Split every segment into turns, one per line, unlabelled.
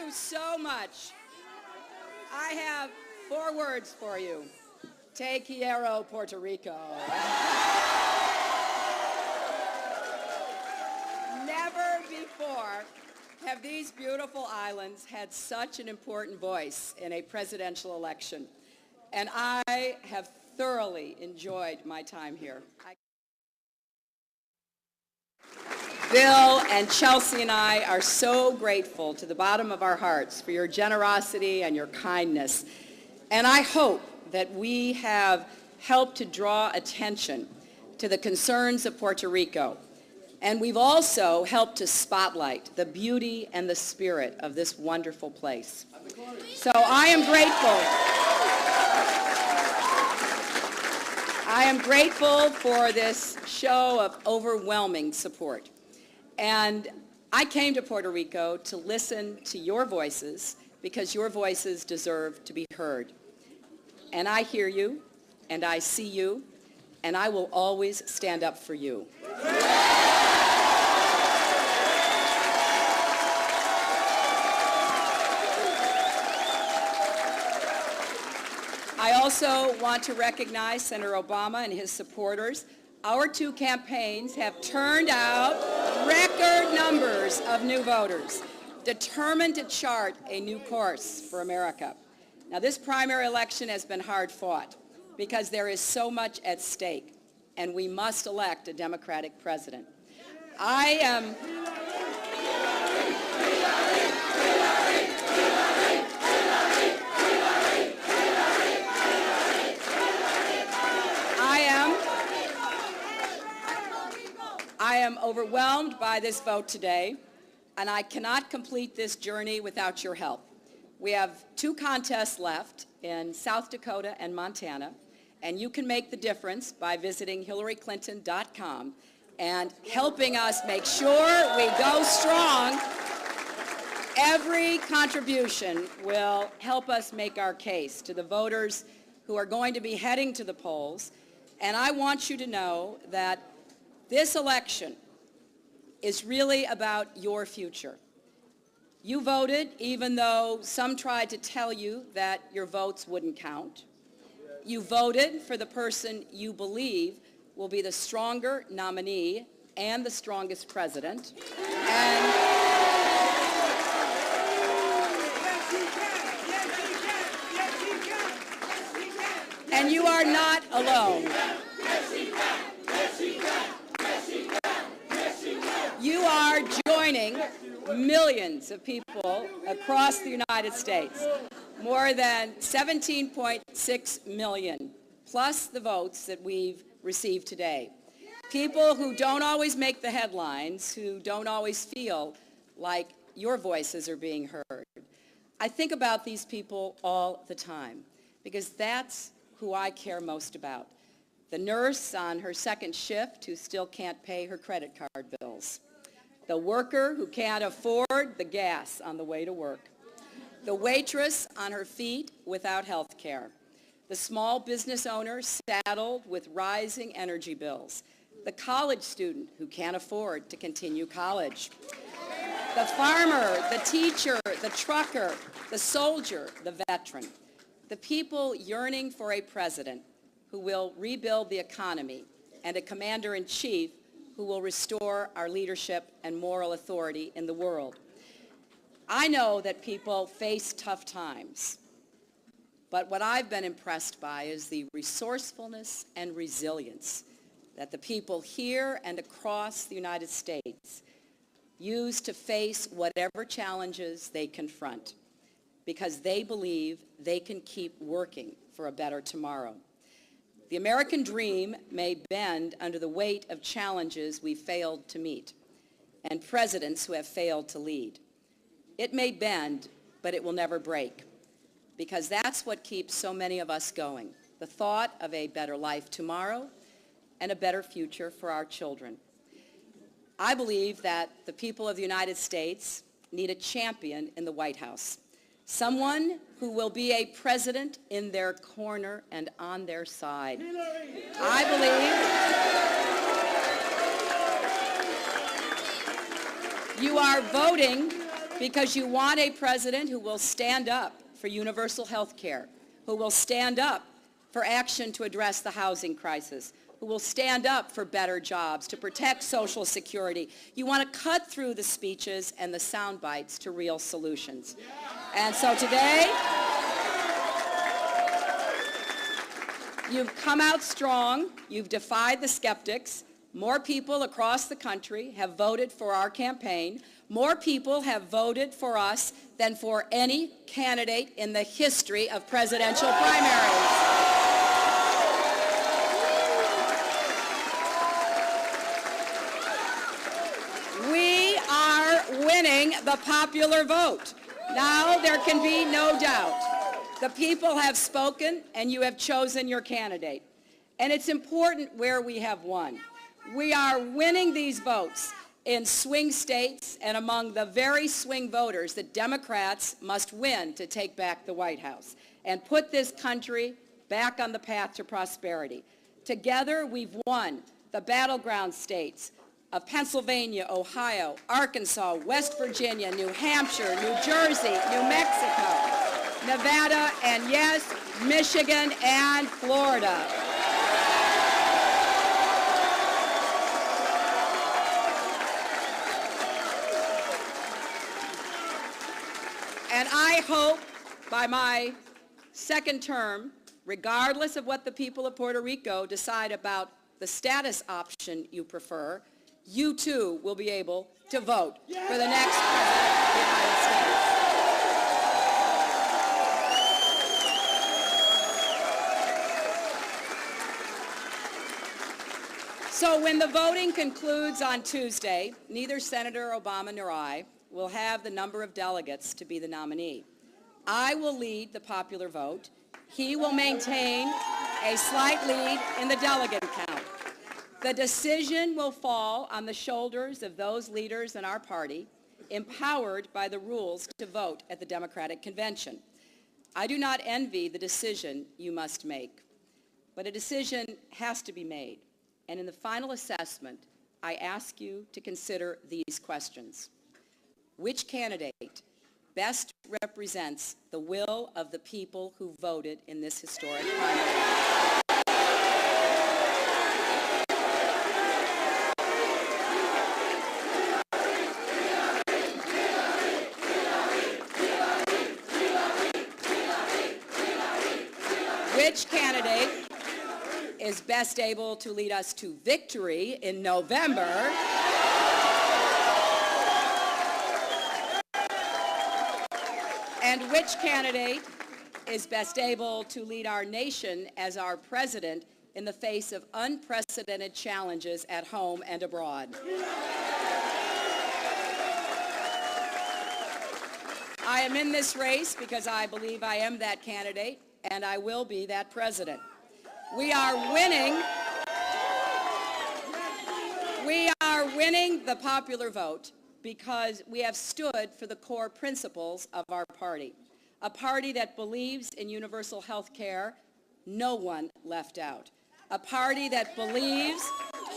you so much. I have 4 words for you. Te quiero, Puerto Rico. Never before have these beautiful islands had such an important voice in a presidential election, and I have thoroughly enjoyed my time here. Bill and Chelsea and I are so grateful to the bottom of our hearts for your generosity and your kindness. And I hope that we have helped to draw attention to the concerns of Puerto Rico. And we've also helped to spotlight the beauty and the spirit of this wonderful place. So I am grateful. I am grateful for this show of overwhelming support. And I came to Puerto Rico to listen to your voices because your voices deserve to be heard. And I hear you, and I see you, and I will always stand up for you. I also want to recognize Senator Obama and his supporters. Our 2 campaigns have turned out record numbers of new voters, determined to chart a new course for America. Now, this primary election has been hard fought because there is so much at stake, and we must elect a Democratic president. I am overwhelmed by this vote today, and I cannot complete this journey without your help. We have 2 contests left in South Dakota and Montana, and you can make the difference by visiting HillaryClinton.com and helping us make sure we go strong. Every contribution will help us make our case to the voters who are going to be heading to the polls, and I want you to know that this election is really about your future. You voted even though some tried to tell you that your votes wouldn't count. You voted for the person you believe will be the stronger nominee and the strongest president. And you are not alone. You are joining millions of people across the United States, more than 17.6 million, plus the votes that we've received today. People who don't always make the headlines, who don't always feel like your voices are being heard. I think about these people all the time because that's who I care most about. The nurse on her 2nd shift who still can't pay her credit card bills. The worker who can't afford the gas on the way to work. The waitress on her feet without health care. The small business owner saddled with rising energy bills. The college student who can't afford to continue college. The farmer, the teacher, the trucker, the soldier, the veteran. The people yearning for a president who will rebuild the economy and a commander-in-chief who will restore our leadership and moral authority in the world. I know that people face tough times, but what I've been impressed by is the resourcefulness and resilience that the people here and across the United States use to face whatever challenges they confront, because they believe they can keep working for a better tomorrow. The American dream may bend under the weight of challenges we failed to meet and presidents who have failed to lead. It may bend, but it will never break, because that's what keeps so many of us going, the thought of a better life tomorrow and a better future for our children. I believe that the people of the United States need a champion in the White House, someone who will be a president in their corner and on their side. I believe you are voting because you want a president who will stand up for universal health care, who will stand up for action to address the housing crisis, who will stand up for better jobs, to protect Social Security. You want to cut through the speeches and the sound bites to real solutions. And so today, you've come out strong. You've defied the skeptics. More people across the country have voted for our campaign. More people have voted for us than for any candidate in the history of presidential primaries. We are winning the popular vote. Now there can be no doubt. The people have spoken, and you have chosen your candidate. And it's important where we have won. We are winning these votes in swing states and among the very swing voters that Democrats must win to take back the White House and put this country back on the path to prosperity. Together, we've won the battleground states of Pennsylvania, Ohio, Arkansas, West Virginia, New Hampshire, New Jersey, New Mexico, Nevada, and yes, Michigan and Florida. And I hope by my second term, regardless of what the people of Puerto Rico decide about the status option you prefer, you too will be able to vote for the next president of the United States. So when the voting concludes on Tuesday, neither Senator Obama nor I will have the number of delegates to be the nominee. I will lead the popular vote. He will maintain a slight lead in the delegate count. The decision will fall on the shoulders of those leaders in our party empowered by the rules to vote at the Democratic Convention. I do not envy the decision you must make, but a decision has to be made. And in the final assessment, I ask you to consider these questions. Which candidate best represents the will of the people who voted in this historic primary? Which candidate is best able to lead us to victory in November? And which candidate is best able to lead our nation as our president in the face of unprecedented challenges at home and abroad? I am in this race because I believe I am that candidate, and I will be that president. We are winning the popular vote because we have stood for the core principles of our party, a party that believes in universal health care, no one left out, a party that believes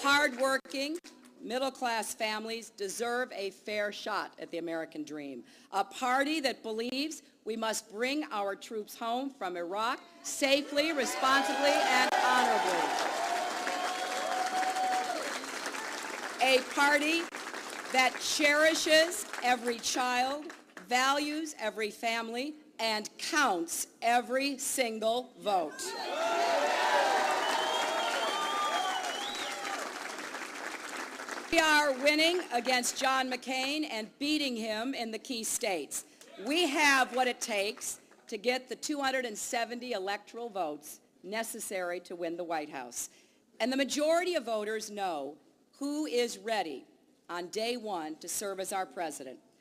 hardworking, middle-class families deserve a fair shot at the American dream, a party that believes we must bring our troops home from Iraq safely, responsibly, and honorably, a party that cherishes every child, values every family, and counts every single vote. We are winning against John McCain and beating him in the key states. We have what it takes to get the 270 electoral votes necessary to win the White House. And the majority of voters know who is ready on day one to serve as our president.